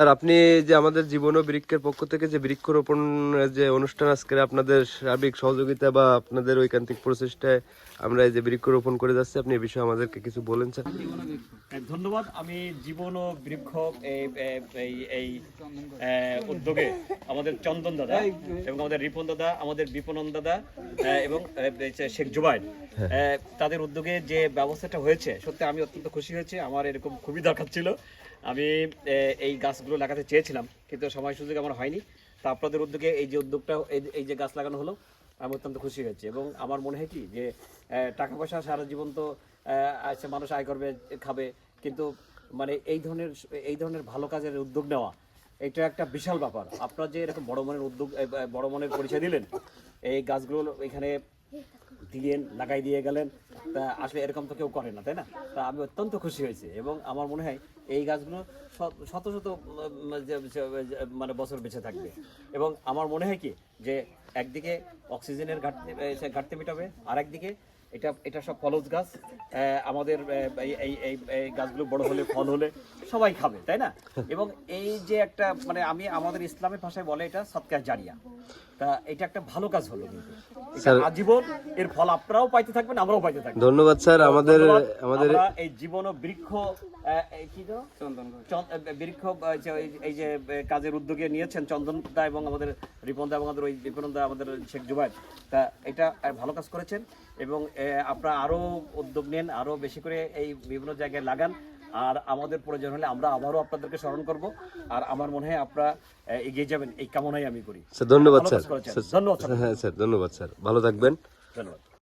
আর আপনি যে আমাদের জীবন ও বৃক্ষের পক্ষ থেকে যে বৃক্ষরোপণ যে অনুষ্ঠান আজকে আপনাদের সার্বিক সহযোগিতা বা আপনাদের ঐকান্তিক প্রচেষ্টায় আমরা এই যে বৃক্ষরোপণ করে যাচ্ছি, আপনি এই বিষয়ে আমাদেরকে কিছু বলেন স্যার। ধন্যবাদ। আমি জীবন ও বৃক্ষ এই উদ্যোগে আমাদের চন্দন দাদা এবং আমাদের রিপন দাদা, আমাদের বিপণন দাদা এবং শেখ জুবাইর, তাদের উদ্যোগে যে ব্যবস্থাটা হয়েছে সত্যি আমি অত্যন্ত খুশি হয়েছি। আমার এরকম খুবই দরকার ছিল। আমি এই গাছগুলো লাগাতে চেয়েছিলাম কিন্তু সময় সুযোগ আমার হয়নি। তা আপনাদের উদ্যোগে এই যে উদ্যোগটা, এই যে গাছ লাগানো হলো, আমি অত্যন্ত খুশি হয়েছি। এবং আমার মনে হয় কি যে টাকা পয়সা সারা জীবন তো মানুষ আয় করবে, খাবে, কিন্তু মানে এই ধরনের ভালো কাজের উদ্যোগ নেওয়া এটা একটা বিশাল ব্যাপার। আপনারা যে এরকম বড় মনের উদ্যোগ, বড় মনের পরিচয় দিলেন, এই গাছগুলো এখানে দিলেন, লাগাই দিয়ে গেলেন, তা আসলে এরকম তো কেউ করে না, তাই না? তা আমি অত্যন্ত খুশি হয়েছি এবং আমার মনে হয় এই গাছগুলো শত শত মানে বছর বেঁচে থাকবে। এবং আমার মনে হয় কি যে একদিকে অক্সিজেনের ঘাটতি মেটাবে, আর একদিকে এটা সব ফলজ গাছ। আমাদের এই গাছগুলো বড় হলে, ফল হলে সবাই খাবে, তাই না? এবং এই যে একটা মানে আমাদের ইসলামের ভাষায় বলে এটা সদকা জারিয়া। তা এটা একটা ভালো কাজ হলো, কিন্তু আজীবন এর ফল আপনারাও পাইতে থাকবেন, আমরাও পাইতে থাকবো। ধন্যবাদ স্যার। আমাদের এই জীবন ও বৃক্ষ বৃক্ষ এই যে কাজের উদ্যোগে নিয়েছেন চন্দন দা এবং আমাদের রিপন দা এবং আমাদের ওই বিপণন দা, আমাদের শেখ জুবাইর, তা এটা ভালো কাজ করেছেন। এবং আপনারা আরো উদ্যোগ নেন, আরো বেশি করে এই বিভিন্ন জায়গায় লাগান। আর আমাদের প্রয়োজন হলে আমরা আবারও আপনাদেরকে স্মরণ করব। আর আমার মনে হয় আপনারা এগিয়ে যাবেন, এই কামনাই আমি করি। ধন্যবাদ স্যার। ধন্যবাদ হ্যাঁ স্যার, ধন্যবাদ স্যার, ভালো থাকবেন। ধন্যবাদ।